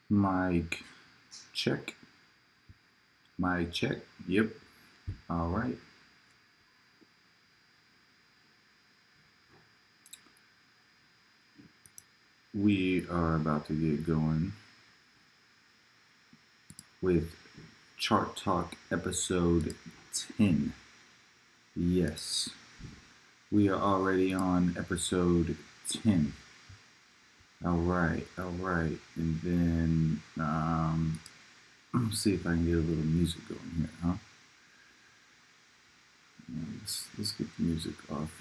Mic check. Mic check. Yep. All right. We are about to get going with Chart Talk episode 10. Yes. We are already on episode 10. All right. And then, see if I can get a little music going here, huh? Let's get the music off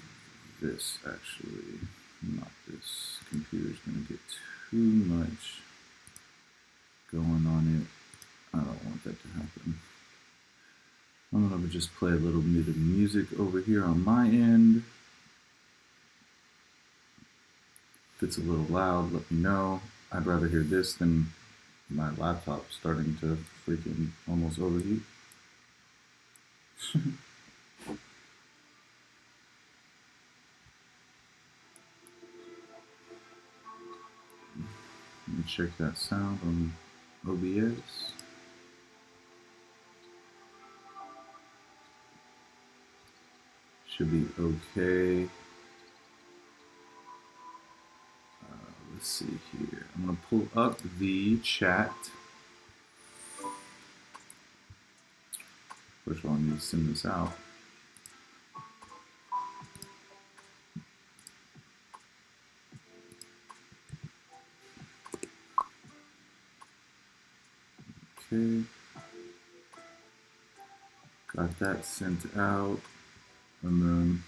this, actually. Not this. Computer's going to get too much going on it. I don't want that to happen. I'm going to just play a little bit of music over here on my end. If it's a little loud, let me know. I'd rather hear this than my laptop starting to freaking almost overheat. Let me check that sound on OBS. Should be okay. Let's see here. I'm going to pull up the chat. First of all, I need to send this out. Okay. Got that sent out. And then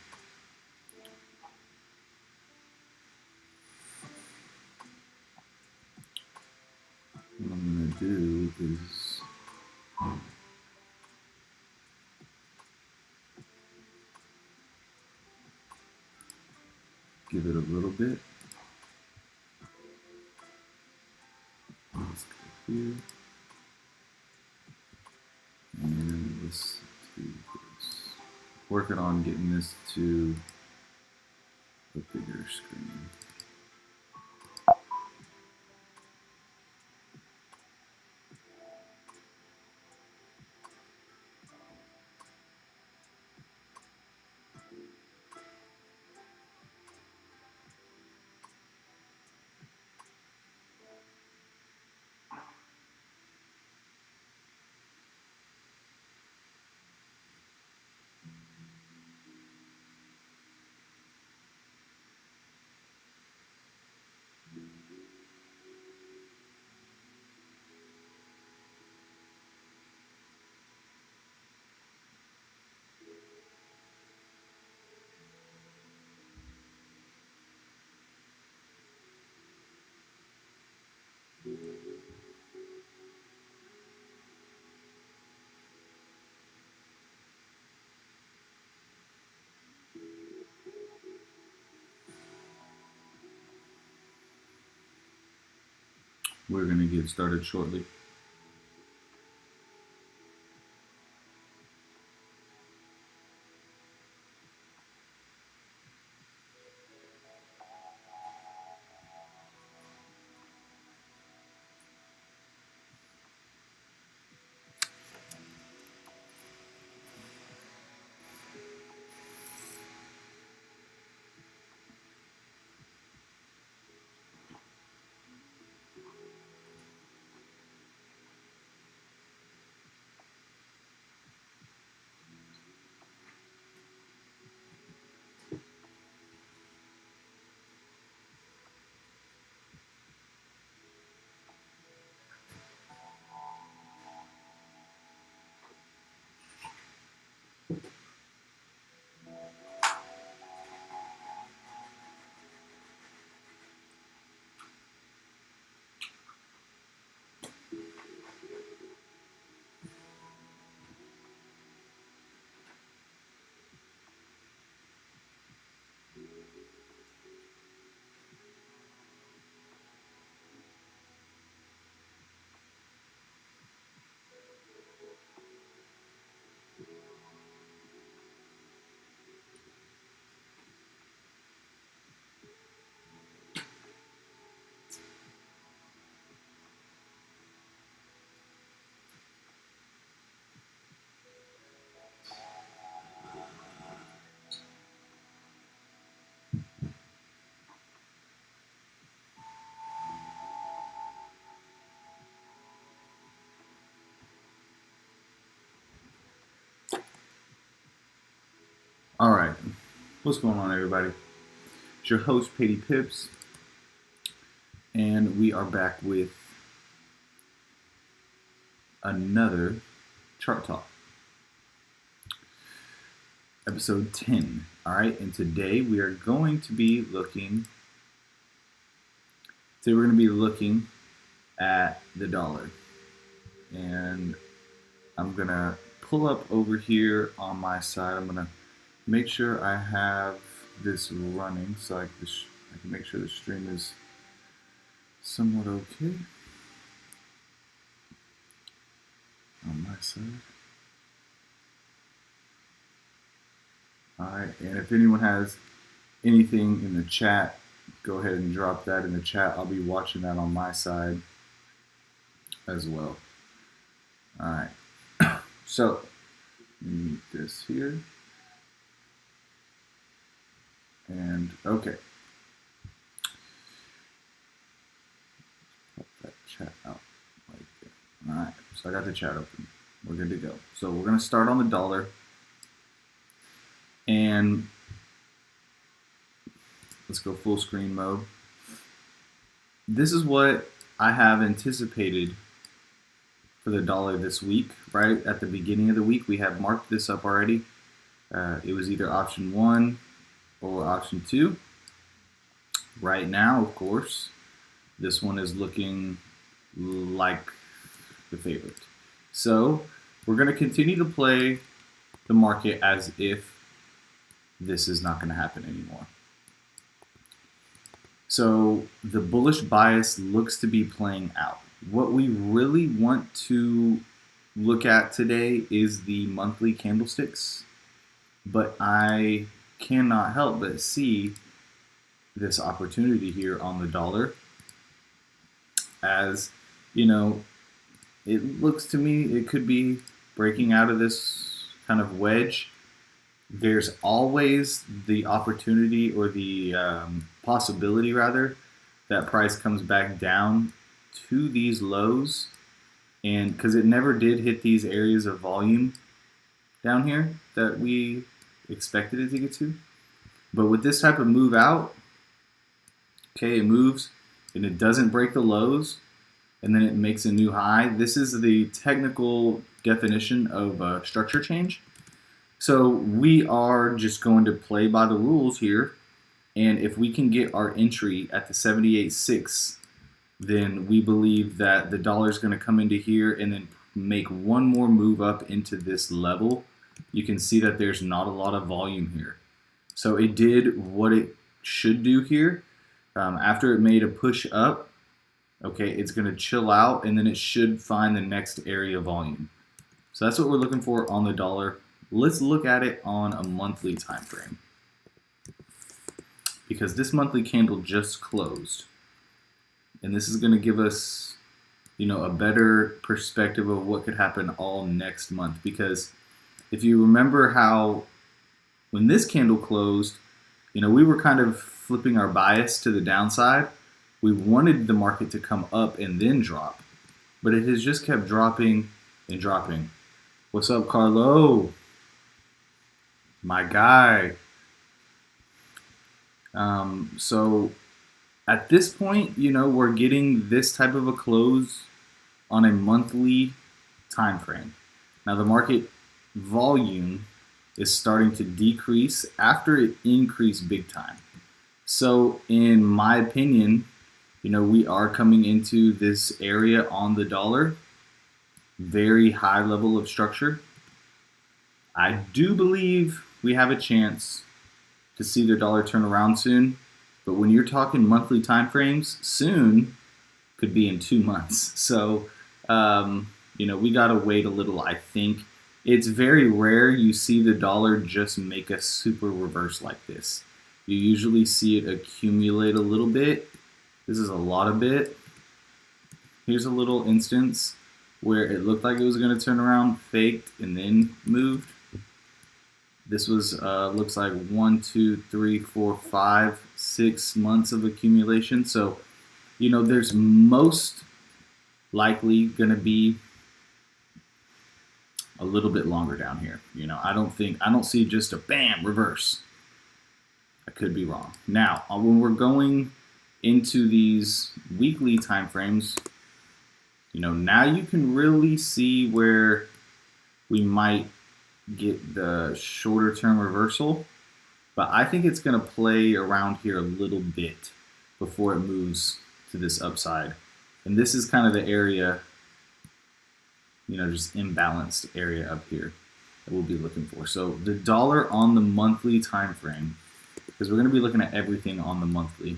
what I'm going to do is give it a little bit. Let's go here. And let's do this. Working on getting this to a bigger screen. We're going to get started shortly. All right, what's going on, everybody? It's your host, Petey Pips, and we are back with another chart talk, episode 10. All right, and today we are going to be looking. Today we're going to be looking at the dollar, and I'm gonna pull up over here on my side. I'm gonna make sure I have this running so I can make sure the stream is somewhat okay on my side. Alright, and if anyone has anything in the chat, go ahead and drop that in the chat. I'll be watching that on my side as well. Alright, so let me mute this here. And okay. Pop that chat out right there. Alright, so I got the chat open. We're good to go. So we're going to start on the dollar. And let's go full screen mode. This is what I have anticipated for the dollar this week. Right at the beginning of the week, we have marked this up already. It was either option 1 or option 2. Right now, of course, this one is looking like the favorite. So we're going to continue to play the market as if this is not going to happen anymore. So the bullish bias looks to be playing out. What we really want to look at today is the monthly candlesticks, but I cannot help but see this opportunity here on the dollar. As you know, it looks to me it could be breaking out of this kind of wedge. There's always the opportunity or the possibility rather that price comes back down to these lows, and because it never did hit these areas of volume down here that we expected it to get to. But with this type of move out, okay, it moves and it doesn't break the lows and then it makes a new high. This is the technical definition of a structure change. So we are just going to play by the rules here, and if we can get our entry at the 78.6, then we believe that the dollar is going to come into here and then make one more move up into this level. You can see that there's not a lot of volume here. So it did what it should do here. After it made a push up, okay, it's going to chill out and then it should find the next area of volume. So that's what we're looking for on the dollar. Let's look at it on a monthly time frame, because this monthly candle just closed, and this is going to give us, you know, a better perspective of what could happen all next month. Because if you remember how when this candle closed, you know, we were kind of flipping our bias to the downside. We wanted the market to come up and then drop, but it has just kept dropping and dropping. What's up, Carlo? My guy. So at this point, you know, we're getting this type of a close on a monthly time frame. Now the market volume is starting to decrease after it increased big time. So in my opinion, you know, we are coming into this area on the dollar, very high level of structure. I do believe we have a chance to see the dollar turn around soon, but when you're talking monthly time frames, soon could be in 2 months. So, you know, we gotta wait a little. I think it's very rare you see the dollar just make a super reverse like this. You usually see it accumulate a little bit. This is a lot of bit. Here's a little instance where it looked like it was gonna turn around, faked, and then moved. This was, looks like 1, 2, 3, 4, 5, 6 months of accumulation. So, you know, there's most likely going to be a little bit longer down here. You know, I don't see just a bam reverse. I could be wrong. Now, when we're going into these weekly time frames, you know, now you can really see where we might get the shorter term reversal, but I think it's going to play around here a little bit before it moves to this upside. And this is kind of the area, you know, just imbalanced area up here that we'll be looking for. So the dollar on the monthly time frame, because we're going to be looking at everything on the monthly,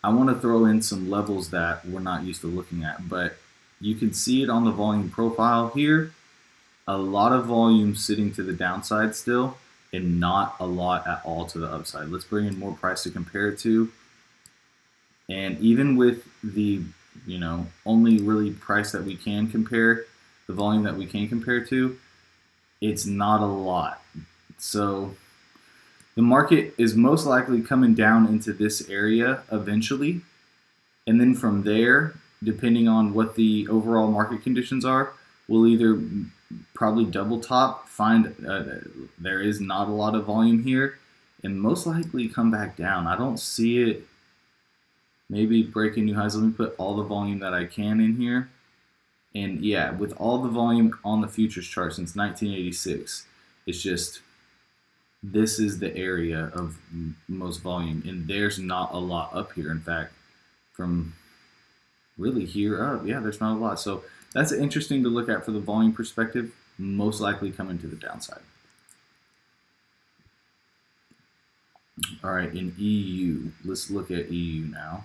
I want to throw in some levels that we're not used to looking at, but you can see it on the volume profile here. A lot of volume sitting to the downside still, and not a lot at all to the upside. Let's bring in more price to compare it to. And even with the, you know, only really price that we can compare, the volume that we can compare to, it's not a lot. So the market is most likely coming down into this area eventually. And then from there, depending on what the overall market conditions are, we'll either probably double top, find there is not a lot of volume here, and most likely come back down. I don't see it maybe breaking new highs. Let me put all the volume that I can in here. And yeah, with all the volume on the futures chart since 1986, it's just, this is the area of most volume, and there's not a lot up here. In fact, from really here up, yeah, there's not a lot. So that's interesting to look at for the volume perspective, most likely coming to the downside. All right, in EU, let's look at EU now,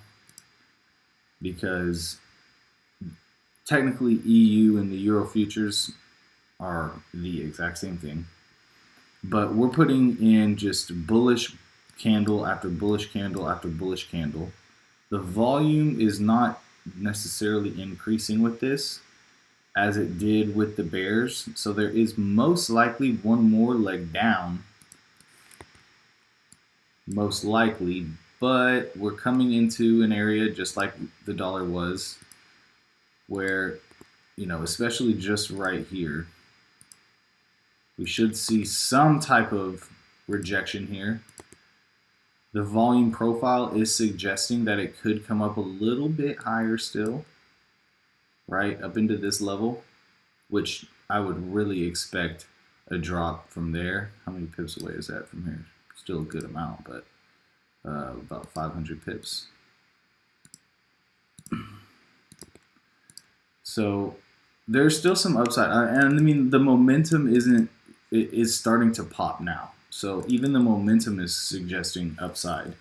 because technically EU and the Euro futures are the exact same thing. But we're putting in just bullish candle after bullish candle after bullish candle. The volume is not necessarily increasing with this as it did with the bears. So there is most likely one more leg down, most likely, but we're coming into an area just like the dollar was, where, you know, especially just right here, we should see some type of rejection here. The volume profile is suggesting that it could come up a little bit higher still, right up into this level, which I would really expect a drop from there. How many pips away is that from here? Still a good amount, but about 500 pips. So there's still some upside, and I mean the momentum is starting to pop now. So even the momentum is suggesting upside.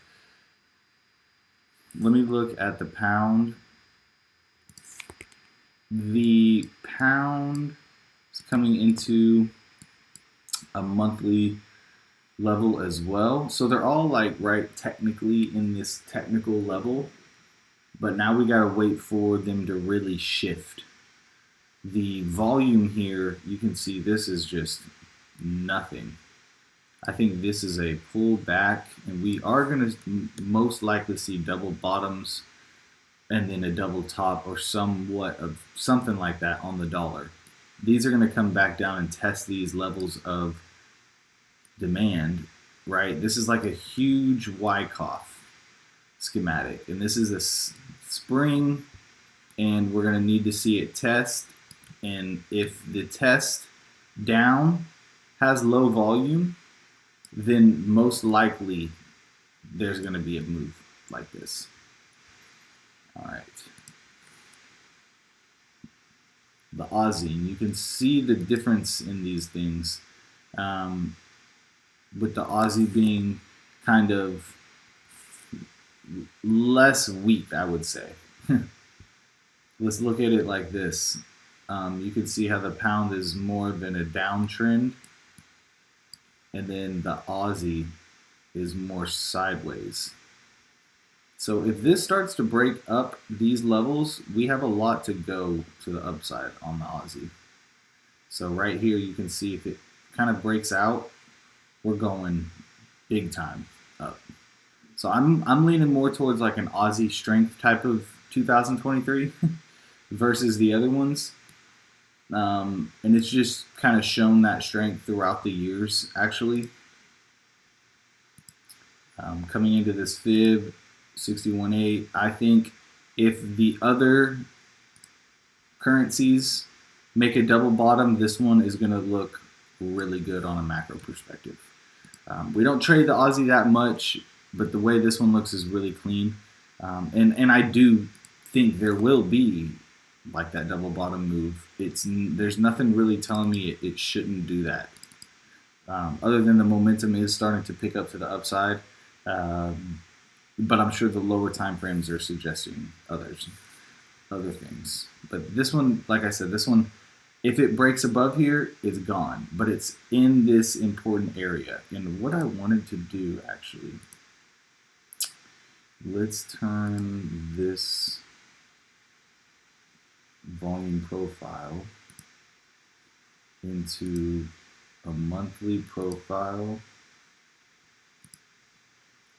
Let me look at the pound. The pound is coming into a monthly level as well. So they're all like right technically in this technical level, but now we gotta wait for them to really shift. The volume here, you can see this is just nothing. I think this is a pullback, and we are going to most likely see double bottoms and then a double top or somewhat of something like that on the dollar. These are going to come back down and test these levels of demand, right? This is like a huge Wyckoff schematic, and this is a spring, and we're going to need to see it test. And if the test down has low volume, then most likely there's going to be a move like this. All right. The Aussie, and you can see the difference in these things, with the Aussie being kind of less weak, I would say. Let's look at it like this. You can see how the pound is more than a downtrend, and then the Aussie is more sideways. So if this starts to break up these levels, we have a lot to go to the upside on the Aussie. So right here, you can see if it kind of breaks out, we're going big time up. So I'm leaning more towards like an Aussie strength type of 2023 versus the other ones. And it's just kind of shown that strength throughout the years, actually. Coming into this fib, 61.8, I think if the other currencies make a double bottom, this one is going to look really good on a macro perspective. We don't trade the Aussie that much, but the way this one looks is really clean. And I do think there will be like that double bottom move. There's nothing really telling me it shouldn't do that. Other than the momentum is starting to pick up to the upside. But I'm sure the lower time frames are suggesting other things. But this one, like I said, this one, if it breaks above here, it's gone. But it's in this important area. And what I wanted to do, actually, let's turn this volume profile into a monthly profile.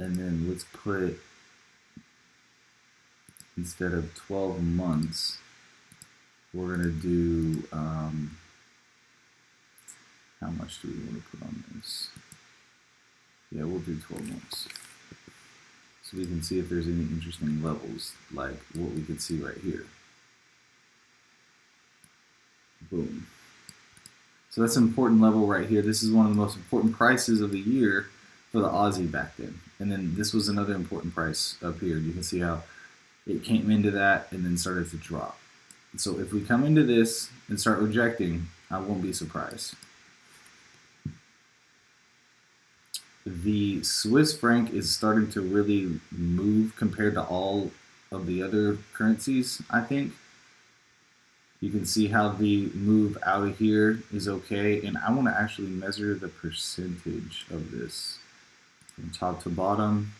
And then let's put, instead of 12 months, we're going to do, how much do we want to put on this? Yeah, we'll do 12 months. So we can see if there's any interesting levels, like what we can see right here. Boom. So that's an important level right here. This is one of the most important prices of the year for the Aussie back then. And then this was another important price up here. You can see how it came into that and then started to drop. So if we come into this and start rejecting, I won't be surprised. The Swiss franc is starting to really move compared to all of the other currencies, I think. You can see how the move out of here is okay. And I want to actually measure the percentage of this. From top to bottom,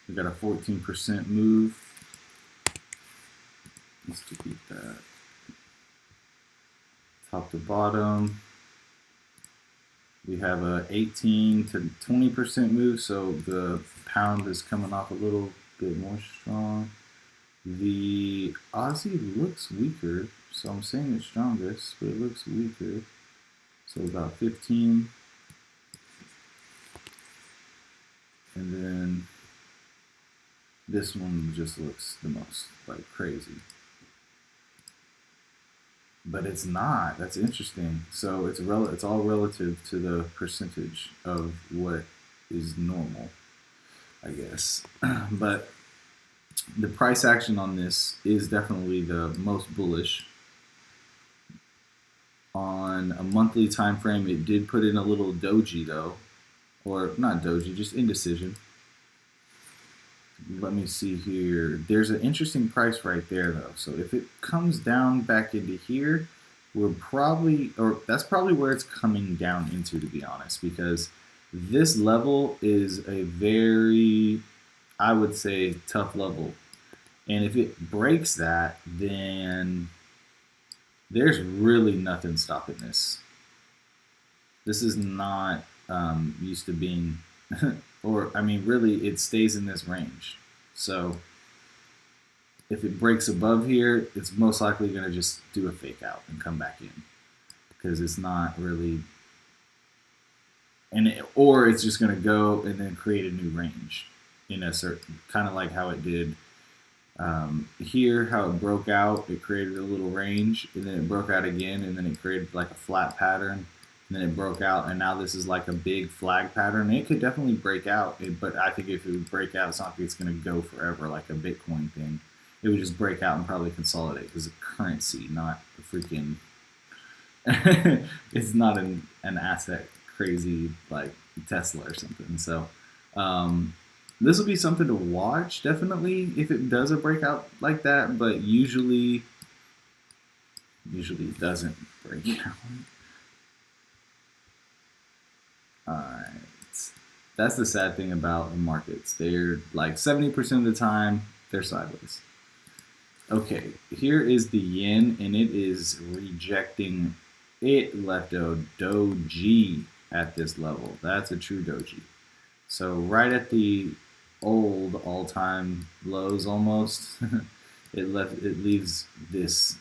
we got a 14% move. Let's delete that. Top to bottom, we have a 18 to 20% move, so the pound is coming off a little bit more strong. The Aussie looks weaker, so I'm saying it's strongest, but it looks weaker. So about 15. And then this one just looks the most like crazy. But it's not. That's interesting. So it's all relative to the percentage of what is normal, I guess. But the price action on this is definitely the most bullish. On a monthly time frame, it did put in a little doji though. Or not doji, just indecision. Let me see here. There's an interesting price right there though. So if it comes down back into here, that's probably where it's coming down into, to be honest, because this level is a very, I would say, tough level. And if it breaks that, then there's really nothing stopping this. This is not used to being, or I mean, really, it stays in this range. So if it breaks above here, it's most likely going to just do a fake out and come back in, because it's not really, or it's just going to go and then create a new range in a certain, kind of like how it did here, how it broke out. It created a little range, and then it broke out again, and then it created like a flat pattern. And then it broke out, and now this is like a big flag pattern. It could definitely break out, but I think if it would break out, it's not like it's going to go forever like a Bitcoin thing. It would just break out and probably consolidate, because it's a currency, not a freaking it's not an asset crazy like Tesla or something. So this will be something to watch, definitely, if it does a breakout like that, but usually it doesn't break out. Alright, that's the sad thing about the markets. They're like 70% of the time, they're sideways. Okay, here is the yen, and it is rejecting. It left a doji at this level. That's a true doji. So right at the old all-time lows almost, it leaves this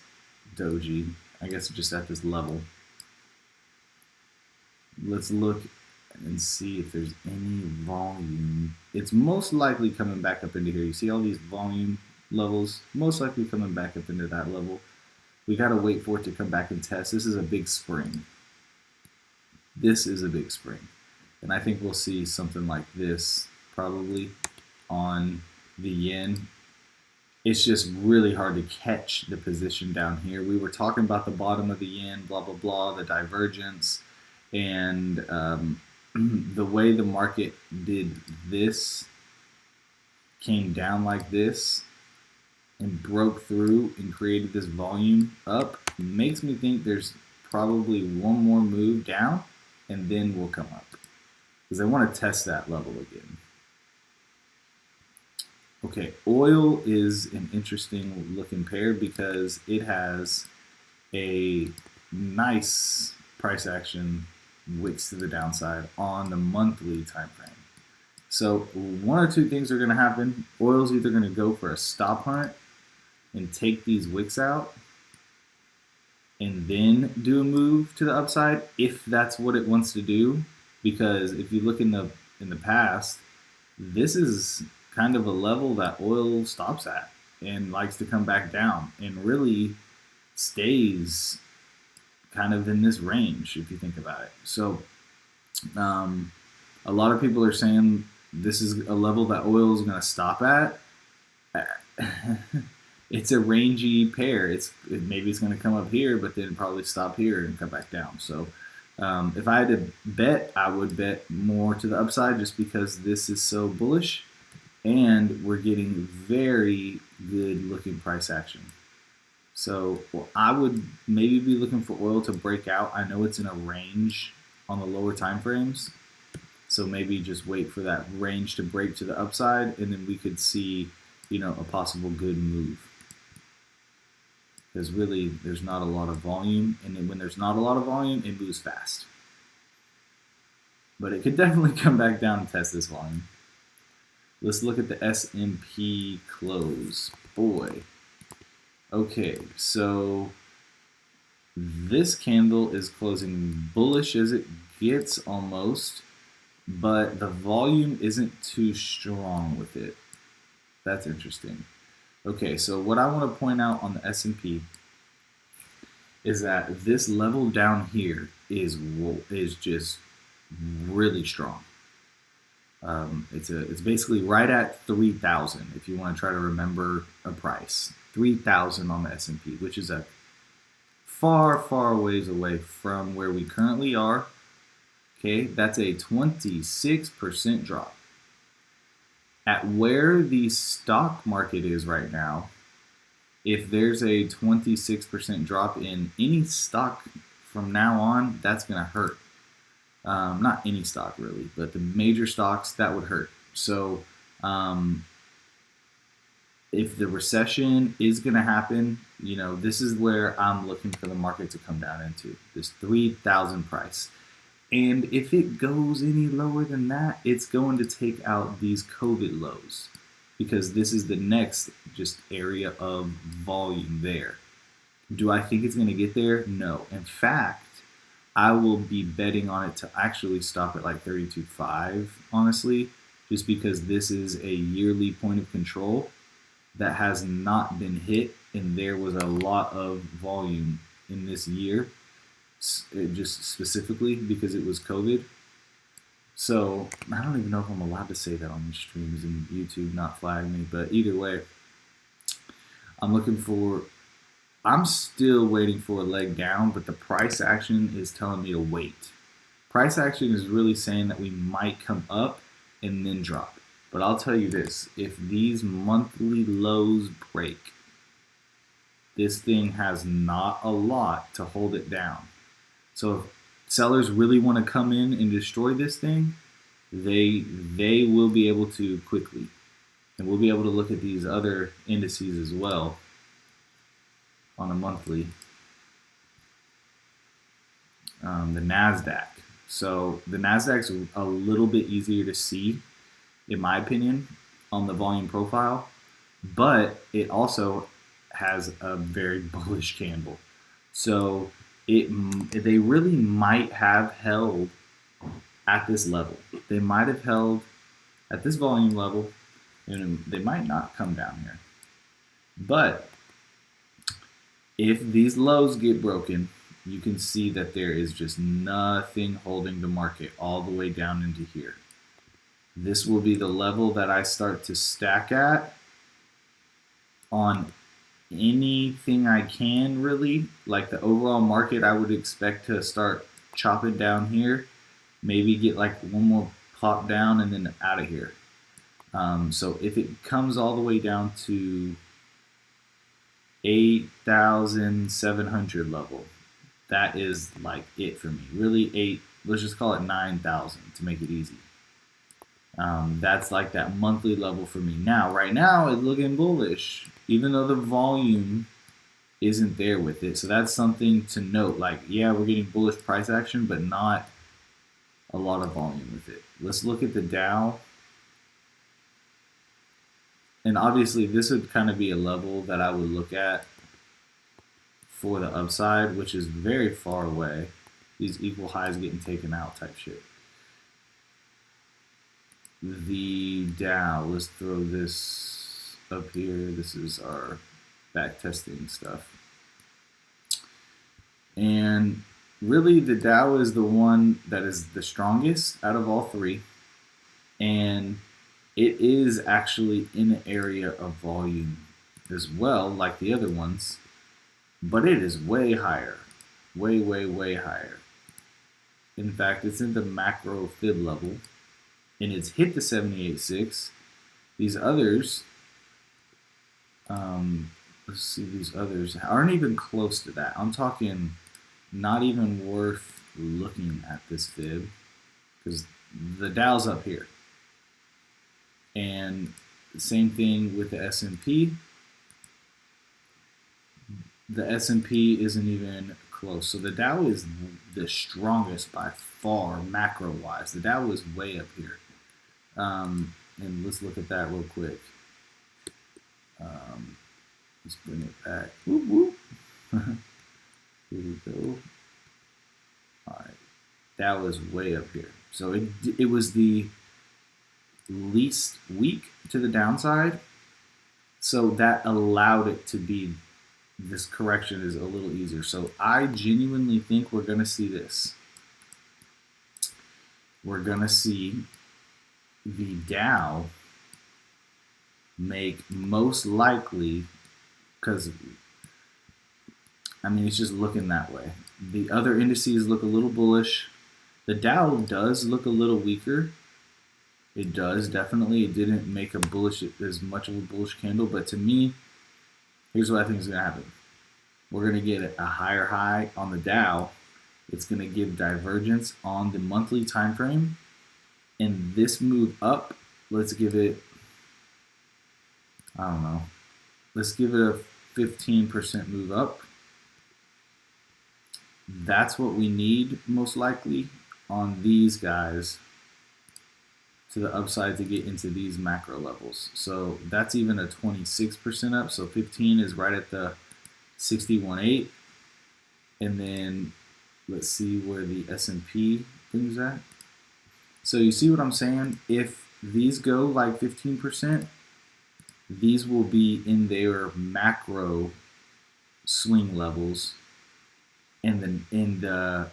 doji. I guess just at this level. Let's look and see if there's any volume. It's most likely coming back up into here. You see all these volume levels? Most likely coming back up into that level. We got to wait for it to come back and test. This is a big spring. This is a big spring. And I think we'll see something like this probably on the yen. It's just really hard to catch the position down here. We were talking about the bottom of the yen, blah, blah, blah, the divergence. And the way the market did this, came down like this, and broke through and created this volume up, makes me think there's probably one more move down, and then we'll come up. Because I want to test that level again. Okay, oil is an interesting looking pair because it has a nice price action wicks to the downside on the monthly time frame. So one or two things are going to happen. Oil's either going to go for a stop hunt and take these wicks out and then do a move to the upside if that's what it wants to do. Because if you look in the past, this is kind of a level that oil stops at and likes to come back down and really stays kind of in this range if you think about it. So a lot of people are saying this is a level that oil is going to stop at. It's a rangy pair. Maybe it's going to come up here, but then probably stop here and come back down. So if I had to bet, I would bet more to the upside just because this is so bullish and we're getting very good looking price action. So I would maybe be looking for oil to break out. I know it's in a range on the lower time frames. So maybe just wait for that range to break to the upside and then we could see, a possible good move. Because really there's not a lot of volume, and then when there's not a lot of volume, it moves fast. But it could definitely come back down and test this volume. Let's look at the S&P close. Boy. Okay, so this candle is closing bullish as it gets almost, but the volume isn't too strong with it. That's interesting. Okay, so what I want to point out on the S&P is that this level down here is just really strong. It's basically right at 3,000 if you want to try to remember a price. 3,000 on the S&P, which is a far, far ways away from where we currently are. Okay, that's a 26% drop. At where the stock market is right now, if there's a 26% drop in any stock from now on, that's going to hurt. Not any stock really, but the major stocks, that would hurt. So if the recession is going to happen, this is where I'm looking for the market to come down into, this 3,000 price. And if it goes any lower than that, it's going to take out these COVID lows because this is the next just area of volume there. Do I think it's going to get there? No. In fact, I will be betting on it to actually stop at like 32.5, honestly, just because this is a yearly point of control that has not been hit, and there was a lot of volume in this year. Just specifically because it was COVID. So I don't even know if I'm allowed to say that on the streams and YouTube not flag me, but either way, I'm still waiting for a leg down, but the price action is telling me to wait. Price action is really saying that we might come up and then drop. But I'll tell you this, if these monthly lows break, this thing has not a lot to hold it down. So if sellers really want to come in and destroy this thing, they will be able to quickly. And we'll be able to look at these other indices as well on a monthly. The NASDAQ. So the NASDAQ's a little bit easier to see, in my opinion, on the volume profile, but it also has a very bullish candle. So they really might have held at this level. They might have held at this volume level, and they might not come down here. But if these lows get broken, you can see that there is just nothing holding the market all the way down into here. This will be the level that I start to stack at on anything I can, really. Like the overall market, I would expect to start chopping down here, maybe get like one more pop down and then out of here. So if it comes all the way down to 8,700 level, that is like it for me. Really, let's just call it 9,000 to make it easy. That's like that monthly level for me. Now, right now, it's looking bullish, even though the volume isn't there with it. So that's something to note. Like, yeah, we're getting bullish price action, but not a lot of volume with it. Let's look at the Dow. And obviously, this would kind of be a level that I would look at for the upside, which is very far away. These equal highs getting taken out type shit. The Dow, let's throw this up here. This is our back testing stuff. And really, the Dow is the one that is the strongest out of all three. And it is actually in an area of volume as well, like the other ones, but it is way higher, way, way, way higher. In fact, it's in the macro fib level, and it's hit the 78.6. These others, let's see, these others aren't even close to that. I'm talking not even worth looking at this fib, because the Dow's up here. And the same thing with the S&P. The S&P isn't even close. So the Dow is the strongest by far, macro-wise. The Dow is way up here. And let's look at that real quick. Let's bring it back. Whoop, whoop. Here we go. All right. Dow is way up here. So it was the least weak to the downside, so that allowed it to be, this correction is a little easier. So I genuinely think we're going to see this. We're going to see the Dow make most likely, because I mean it's just looking that way. The other indices look a little bullish. The Dow does look a little weaker. It does, definitely. It didn't make as much of a bullish candle, but to me, here's what I think is going to happen. We're going to get a higher high on the Dow. It's going to give divergence on the monthly time frame. And this move up, let's give it, I don't know, let's give it a 15% move up. That's what we need most likely on these guys to the upside to get into these macro levels. So that's even a 26% up. So 15 is right at the 61.8. And then let's see where the S&P thing's at. So you see what I'm saying? If these go like 15%, these will be in their macro swing levels. And then in the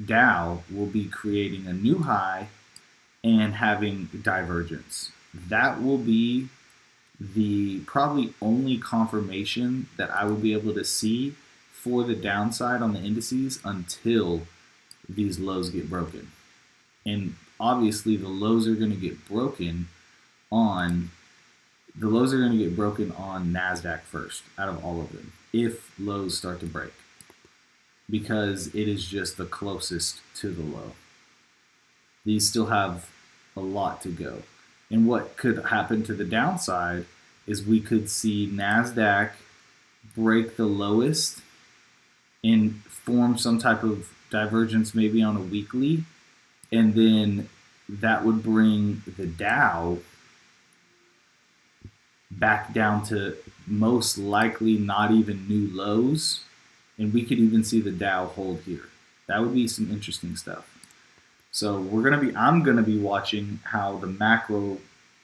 Dow will be creating a new high and having divergence. That will be the probably only confirmation that I will be able to see for the downside on the indices until these lows get broken. And obviously the lows are going to get broken on NASDAQ first out of all of them, if lows start to break, because it is just the closest to the low. These still have a lot to go. And what could happen to the downside is we could see NASDAQ break the lowest and form some type of divergence maybe on a weekly, and then that would bring the Dow back down to most likely not even new lows, and we could even see the Dow hold here. That would be some interesting stuff. So I'm gonna be watching how the macro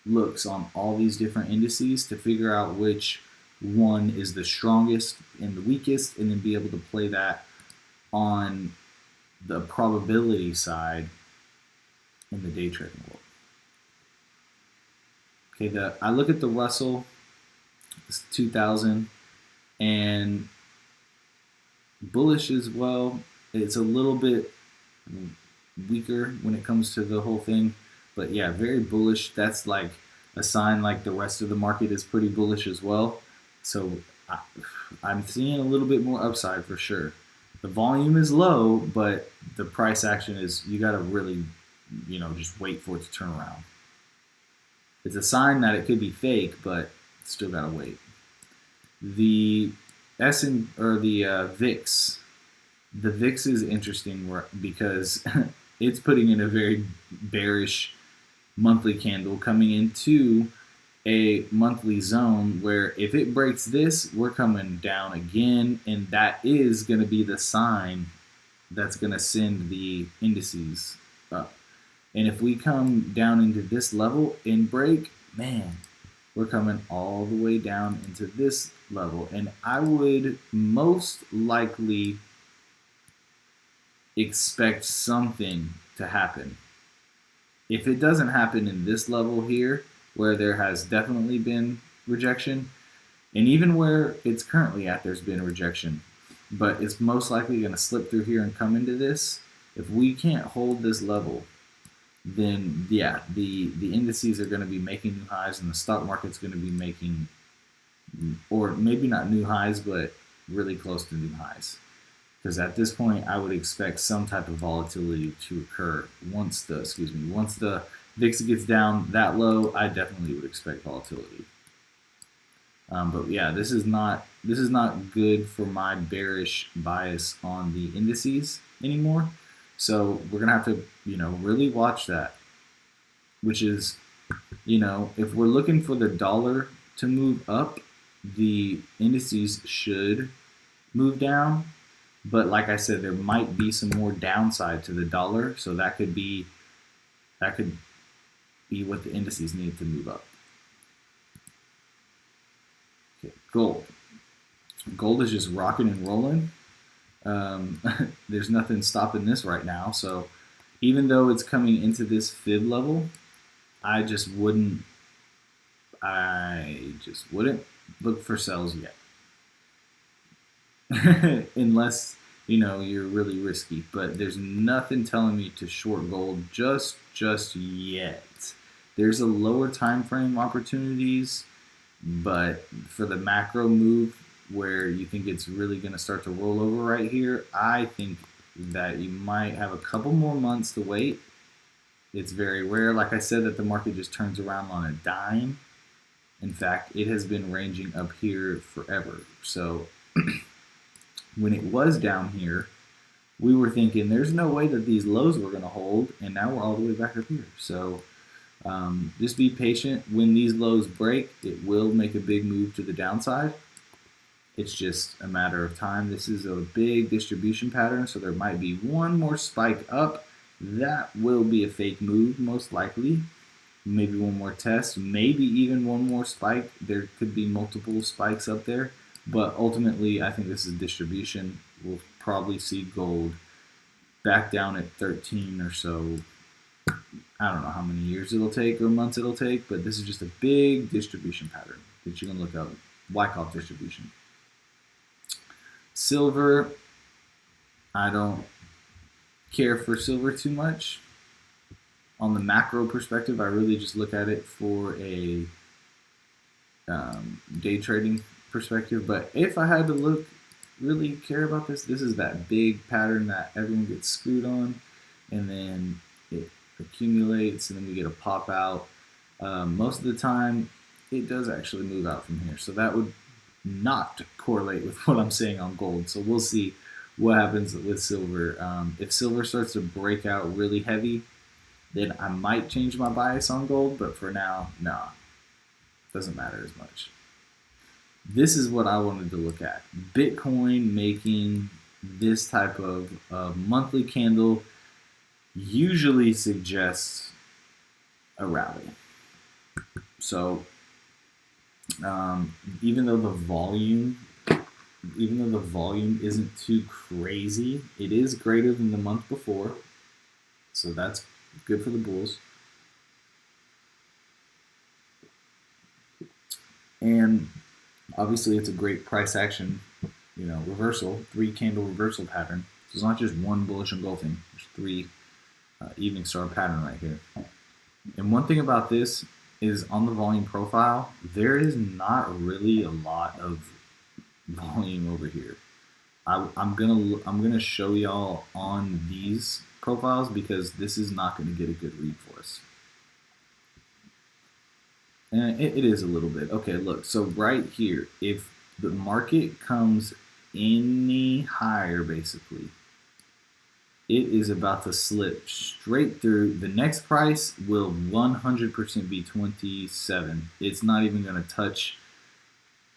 looks on all these different indices to figure out which one is the strongest and the weakest, and then be able to play that on the probability side in the day trading world. Okay, I look at the Russell, it's 2000, and bullish as well. It's a little bit weaker when it comes to the whole thing, but yeah, very bullish. That's like a sign like the rest of the market is pretty bullish as well. So I'm seeing a little bit more upside for sure. The volume is low, but the price action is, you got to really, just wait for it to turn around. It's a sign that it could be fake, but still got to wait. The VIX. The VIX is interesting because it's putting in a very bearish monthly candle coming into a monthly zone where if it breaks this, we're coming down again, and that is going to be the sign that's going to send the indices up. And if we come down into this level and break, man, we're coming all the way down into this level. And I would most likely expect something to happen. If it doesn't happen in this level here, where there has definitely been rejection, and even where it's currently at, there's been rejection, but it's most likely going to slip through here and come into this. If we can't hold this level, then yeah, the indices are going to be making new highs, and the stock market's going to be making, or maybe not new highs, but really close to new highs. Because at this point, I would expect some type of volatility to occur once the VIX gets down that low. I definitely would expect volatility. But yeah, this is not good for my bearish bias on the indices anymore. So we're gonna have to really watch that. Which is, if we're looking for the dollar to move up, the indices should move down. But like I said, there might be some more downside to the dollar, so that could be what the indices need to move up. Okay, gold. Gold is just rocking and rolling. There's nothing stopping this right now. So even though it's coming into this fib level, I just wouldn't look for sells yet. Unless you're really risky, but there's nothing telling me to short gold just yet. There's a lower time frame opportunities, but for the macro move where you think it's really going to start to roll over right here, I think that you might have a couple more months to wait. It's very rare, like I said, that the market just turns around on a dime. In fact, it has been ranging up here forever. So when it was down here, we were thinking there's no way that these lows were going to hold, and now we're all the way back up here. So just be patient. When these lows break, it will make a big move to the downside. It's just a matter of time. This is a big distribution pattern, so there might be one more spike up. That will be a fake move, most likely. Maybe one more test, maybe even one more spike. There could be multiple spikes up there. But ultimately, I think this is distribution. We'll probably see gold back down at 13 or so. I don't know how many years it'll take or months it'll take, but this is just a big distribution pattern that you're going to look up. Wyckoff distribution. Silver, I don't care for silver too much. On the macro perspective, I really just look at it for a day trading perspective. But if I had to really care about this is that big pattern that everyone gets screwed on, and then it accumulates, and then we get a pop out. Most of the time, it does actually move out from here. So that would not correlate with what I'm saying on gold. So we'll see what happens with silver. If silver starts to break out really heavy, then I might change my bias on gold. But for now, nah, doesn't matter as much. this is what I wanted to look at. Bitcoin making this type of monthly candle usually suggests a rally. So even though the volume isn't too crazy, it is greater than the month before. So that's good for the bulls. And obviously it's a great price action, reversal, 3 candle reversal pattern. So it's not just one bullish engulfing, there's 3 evening star pattern right here. And one thing about this is on the volume profile, there is not really a lot of volume over here. I'm gonna show y'all on these profiles because this is not going to get a good read for us. And it is a little bit. Okay, look, so right here, if the market comes any higher, basically, it is about to slip straight through. The next price will 100% be 27. It's not even going to touch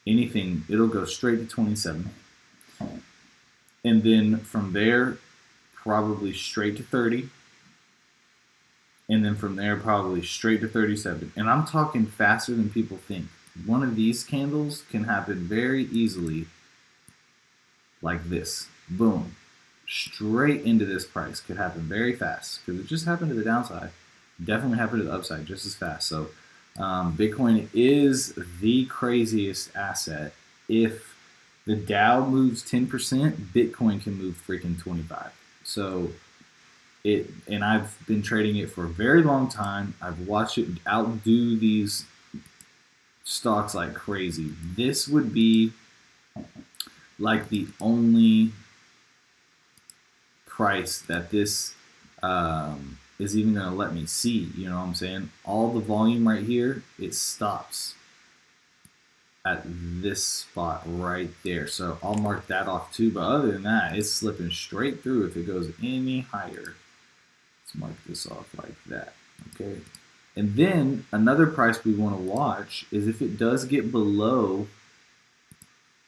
anything. It'll go straight to 27. And then from there, probably straight to 30. And then from there, probably straight to 37. And I'm talking faster than people think. One of these candles can happen very easily like this. Boom. Straight into this price. Could happen very fast because it just happened to the downside. Definitely happened to the upside just as fast. So Bitcoin is the craziest asset. If the Dow moves 10%, Bitcoin can move freaking 25. So and I've been trading it for a very long time. I've watched it outdo these stocks like crazy. This would be like the only price that this is even going to let me see. You know what I'm saying? All the volume right here, it stops at this spot right there. So I'll mark that off too. But other than that, it's slipping straight through if it goes any higher. Let's mark this off like that. Okay. And then another price we want to watch is if it does get below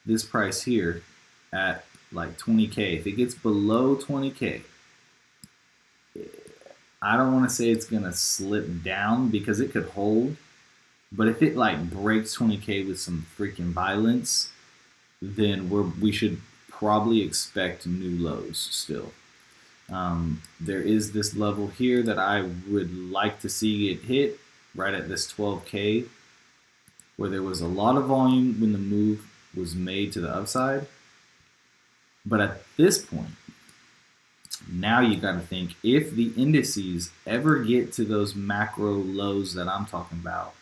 this price here at like 20K. If it gets below 20K, I don't want to say it's going to slip down because it could hold. But if it like breaks 20K with some freaking violence, then we should probably expect new lows still. There is this level here that I would like to see it hit right at this 12K, where there was a lot of volume when the move was made to the upside. But at this point, now you got to think, if the indices ever get to those macro lows that I'm talking about,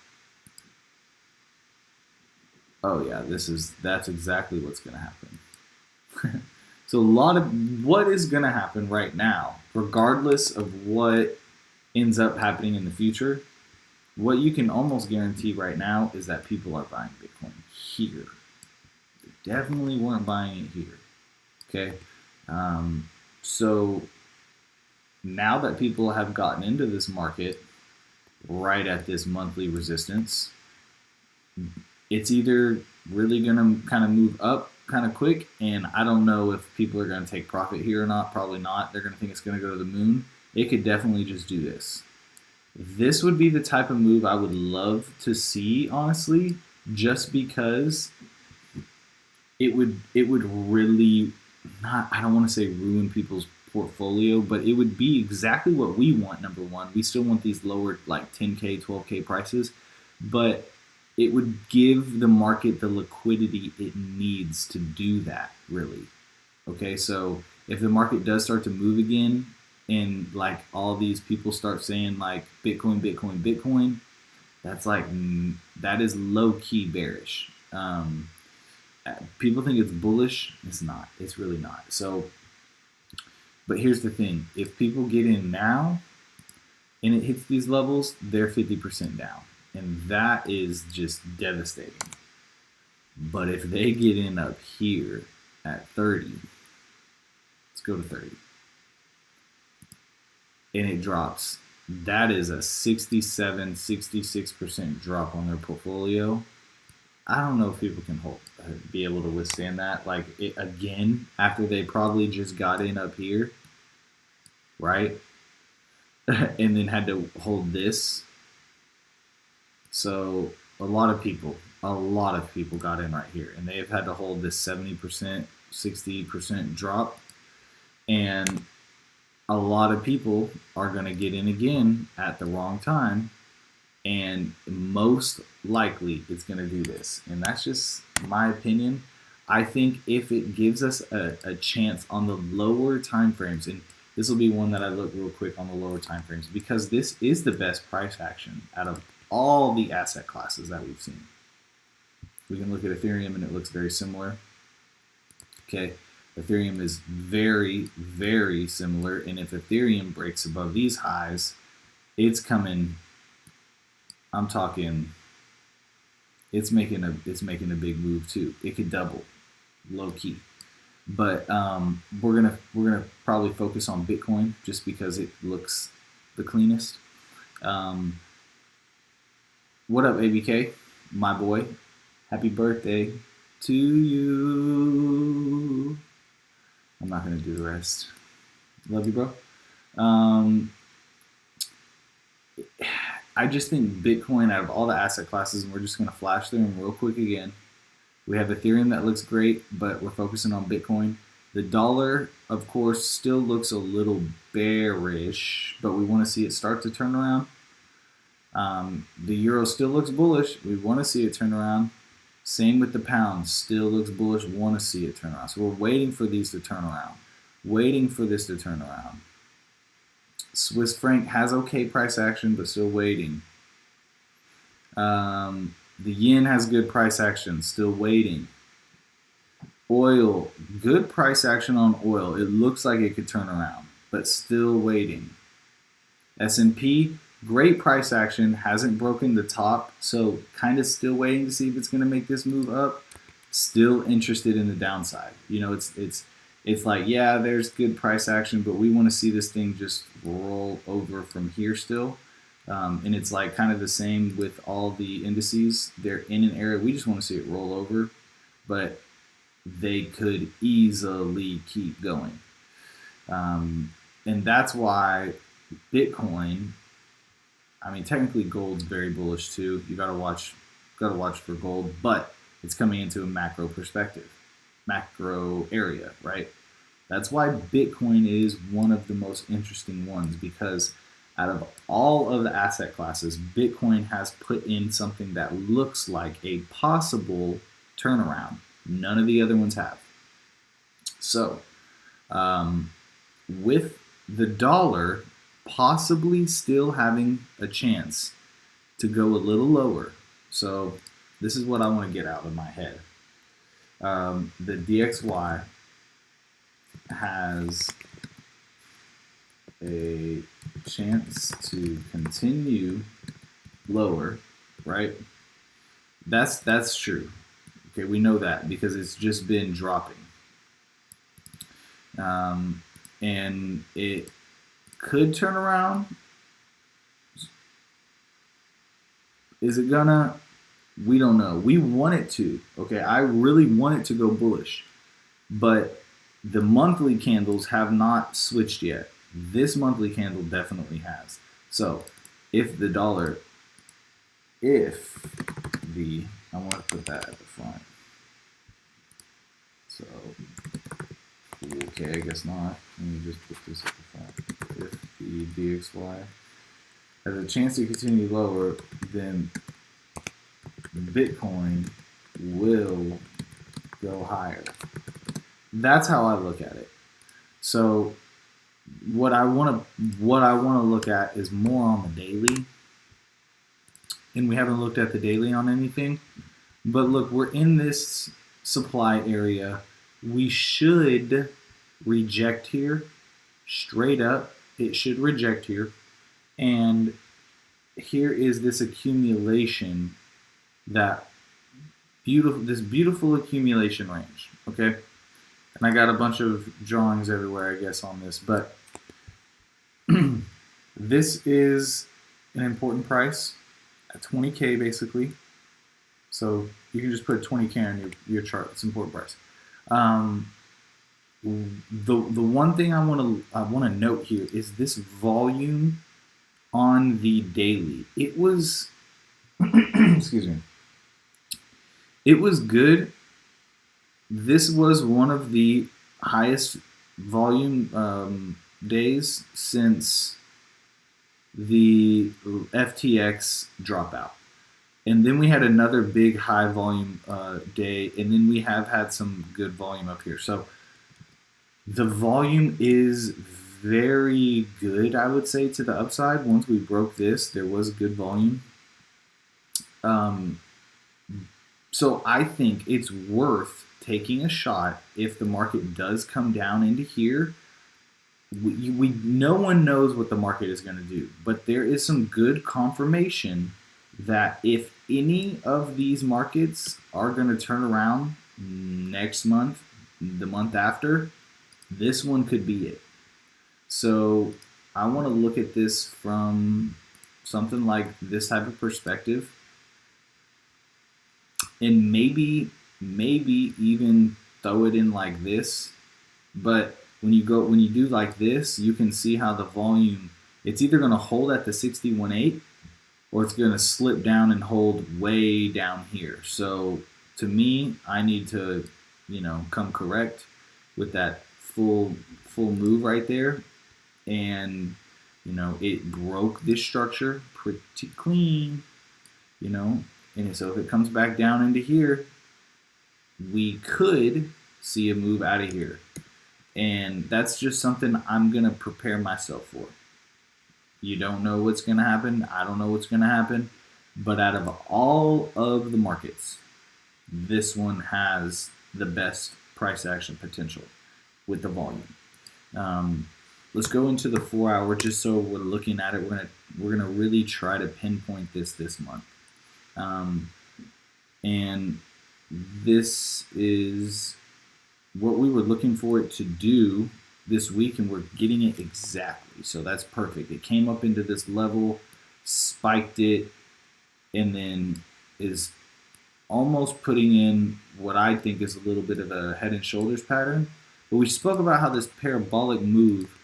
oh yeah, that's exactly what's going to happen. So a lot of what is going to happen right now, regardless of what ends up happening in the future, what you can almost guarantee right now is that people are buying Bitcoin here. They definitely weren't buying it here. Okay. So now that people have gotten into this market right at this monthly resistance, it's either really going to kind of move up kind of quick, and I don't know if people are going to take profit here or not. Probably not. They're going to think it's going to go to the moon. It could definitely just do this. This would be the type of move I would love to see, honestly, just because it would really not, I don't want to say ruin people's portfolio, but it would be exactly what we want. Number one, we still want these lower like 10K, 12K prices, but it would give the market the liquidity it needs to do that, really. Okay, so if the market does start to move again and like all these people start saying like Bitcoin, Bitcoin, Bitcoin, that's like, that is low-key bearish. People think it's bullish. It's not. It's really not. So, but here's the thing. If people get in now and it hits these levels, they're 50% down. And that is just devastating. But if they get in up here at 30, let's go to 30, and it drops, that is a 67, 66% drop on their portfolio. I don't know if people can hold. be able to withstand that. Like again, after they probably just got in up here, right? And then had to hold this. So a lot of people got in right here, and they have had to hold this 70%, 60% drop, and a lot of people are going to get in again at the wrong time, and most likely it's going to do this. And that's just my opinion. I think if it gives us a chance on the lower time frames, and this will be one that I look real quick on the lower time frames, because this is the best price action out of all the asset classes that we've seen. We can look at Ethereum and it looks very similar. Okay, Ethereum is very, very similar, and if Ethereum breaks above these highs, it's coming. I'm talking. It's making a big move too. It could double, low key. But we're gonna probably focus on Bitcoin just because it looks the cleanest. What up, ABK, my boy? Happy birthday to you. I'm not gonna do the rest. Love you, bro. I just think Bitcoin, out of all the asset classes, and we're just gonna flash through them real quick again. We have Ethereum that looks great, but we're focusing on Bitcoin. The dollar, of course, still looks a little bearish, but we want to see it start to turn around. The euro still looks bullish. We want to see it turn around. Same with the pound. Still looks bullish. Want to see it turn around. So we're waiting for these to turn around. Waiting for this to turn around. Swiss franc has okay price action, but still waiting. The yen has good price action, still waiting. Oil, good price action on oil. It looks like it could turn around, but still waiting. S&P, great price action, hasn't broken the top, so kind of still waiting to see if it's going to make this move up. Still interested in the downside. You know, it's like, yeah, there's good price action, but we want to see this thing just roll over from here still. And it's like kind of the same with all the indices. They're in an area. We just want to see it roll over, but they could easily keep going. And that's why Bitcoin, I mean, technically gold's very bullish too. You gotta watch for gold, but it's coming into a macro perspective, macro area, right? That's why Bitcoin is one of the most interesting ones, because out of all of the asset classes, Bitcoin has put in something that looks like a possible turnaround. None of the other ones have. So, with the dollar possibly still having a chance to go a little lower. So, this is what I want to get out of my head. The DXY has a chance to continue lower, right? That's true. Okay, we know that because it's just been dropping. And it could turn around. Is it gonna? We don't know. We want it to. Okay, I really want it to go bullish, but the monthly candles have not switched yet. This monthly candle definitely has. So if the dollar, I want to put that at the front. So, okay, I guess not. Let me just put this at the front. If the DXY has a chance to continue lower, then Bitcoin will go higher. That's how I look at it. So what I want to look at is more on the daily, and we haven't looked at the daily on anything. But look, we're in this supply area. We should reject here, straight up. It should reject here, and here is this accumulation, this beautiful accumulation range. Okay. And I got a bunch of drawings everywhere, I guess, on this. But this is an important price at 20K, basically. So You can just put 20K on your chart. It's an important price. The one thing I want to note here is this volume on the daily. It was excuse me. It was good. This was one of the highest volume days since the FTX dropout. And then we had another big high volume day, and then we have had some good volume up here. So the volume is very good, I would say, to the upside. Once we broke this, there was good volume. So I think it's worth taking a shot if the market does come down into here. No one knows what the market is going to do, but there is some good confirmation that if any of these markets are going to turn around next month, the month after, this one could be it. So I want to look at this from something like this type of perspective, and maybe even throw it in like this. But when you do like this, you can see how the volume, it's either going to hold at the 61.8 or it's going to slip down and hold way down here. So to me, I need to, come correct with that full move right there. And, it broke this structure pretty clean, and so if it comes back down into here, we could see a move out of here. And that's just something I'm going to prepare myself for. You don't know what's going to happen. I don't know what's going to happen. But out of all of the markets, this one has the best price action potential with the volume. Let's go into the 4 hour just so we're looking at it. We're gonna really try to pinpoint this month. And this is what we were looking for it to do this week, and we're getting it exactly. So that's perfect. It came up into this level, spiked it, and then is almost putting in what I think is a little bit of a head and shoulders pattern. But we spoke about how this parabolic move,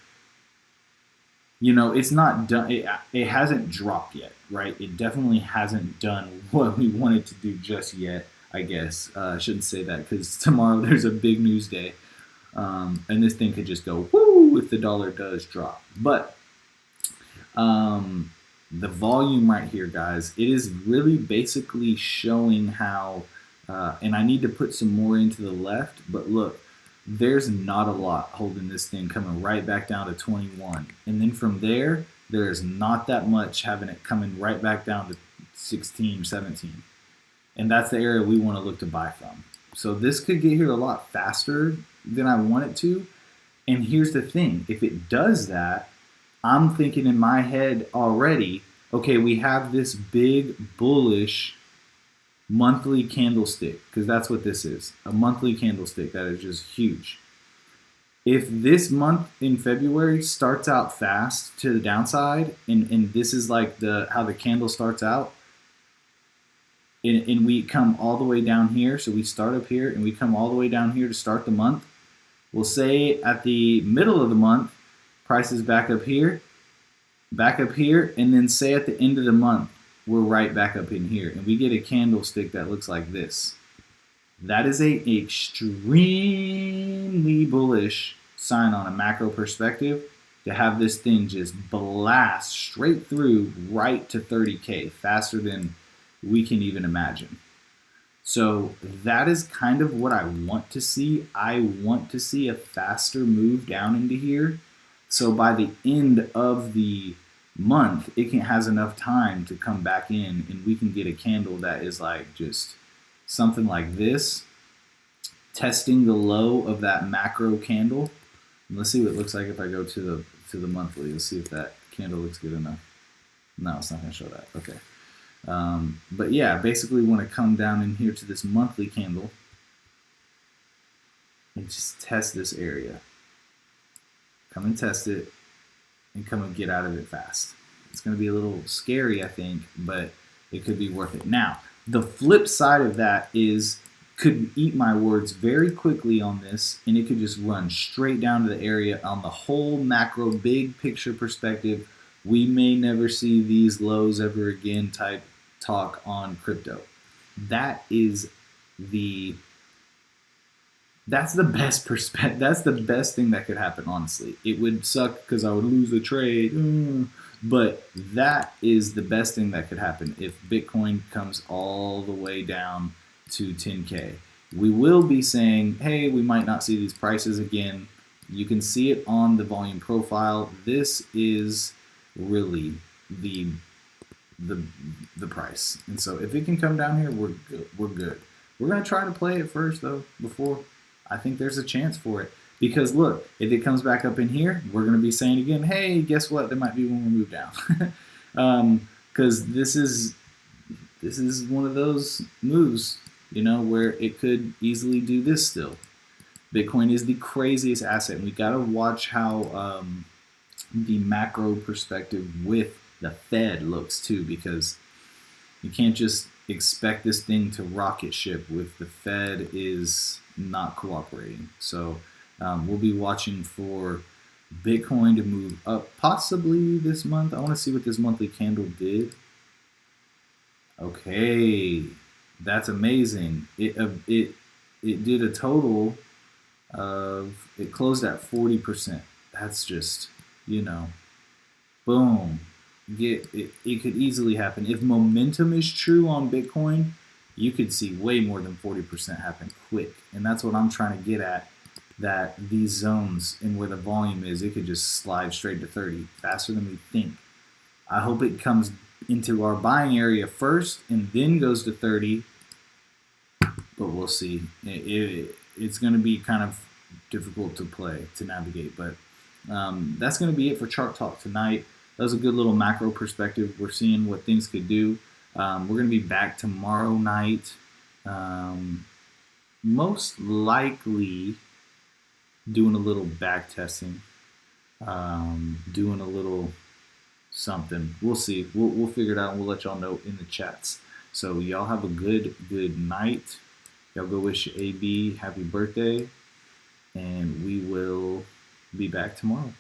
it's not done. It hasn't dropped yet, right? It definitely hasn't done what we wanted to do just yet, I guess. I shouldn't say that because tomorrow there's a big news day. And this thing could just go woo if the dollar does drop. But the volume right here, guys, it is really basically showing how, and I need to put some more into the left, but look, there's not a lot holding this thing coming right back down to 21. And then from there, there's not that much having it coming right back down to 16, 17. And that's the area we want to look to buy from. So this could get here a lot faster than I want it to. And here's the thing, if it does that, I'm thinking in my head already, okay, we have this big bullish monthly candlestick, because that's what this is, a monthly candlestick that is just huge. If this month in February starts out fast to the downside, and this is like how the candle starts out, and we come all the way down here, so we start up here and we come all the way down here to start the month, we'll say at the middle of the month, price is back up here, and then say at the end of the month, we're right back up in here, and we get a candlestick that looks like this. That is a extremely bullish sign on a macro perspective to have this thing just blast straight through right to 30K faster than we can even imagine. So that is kind of what I want to see. I want to see a faster move down into here. So by the end of the month, it has enough time to come back in, and we can get a candle that is like just something like this, testing the low of that macro candle. And let's see what it looks like if I go to the monthly. Let's see if that candle looks good enough. No, it's not going to show that. Okay. But yeah, basically we want to come down in here to this monthly candle and just test this area. Come and test it and come and get out of it fast. It's going to be a little scary, I think, but it could be worth it. Now, The flip side of that is could eat my words very quickly on this, and it could just run straight down to the area on the whole macro big picture perspective. We may never see these lows ever again type talk on crypto. That is the that's the best perspective. That's the best thing that could happen. Honestly, it would suck because I would lose the trade, but that is the best thing that could happen if Bitcoin comes all the way down to 10K. We will be saying, hey, we might not see these prices again. You can see it on the volume profile. This is really the the the price, and so if it can come down here, we're good. We're good. We're gonna try to play it first though before I think there's a chance for it. Because look, if it comes back up in here, we're going to be saying again, hey, guess what? There might be one more move down. Because this is one of those moves, where it could easily do this still. Bitcoin is the craziest asset, and we got to watch how the macro perspective with the Fed looks too, because you can't just expect this thing to rocket ship if the Fed is not cooperating. So we'll be watching for Bitcoin to move up possibly this month. I want to see what this monthly candle did. Okay, that's amazing. It did a total of, it closed at 40%. That's just, boom. It could easily happen. If momentum is true on Bitcoin, you could see way more than 40% happen quick. And that's what I'm trying to get at, that these zones and where the volume is, it could just slide straight to 30 faster than we think. I hope it comes into our buying area first and then goes to 30, but we'll see. It's going to be kind of difficult to navigate, but that's going to be it for Chart Talk tonight. That was a good little macro perspective. We're seeing what things could do. We're going to be back tomorrow night. Most likely doing a little back testing, doing a little something. We'll see. We'll figure it out, and we'll let y'all know in the chats. So y'all have a good night. Y'all go wish AB happy birthday, and we will be back tomorrow.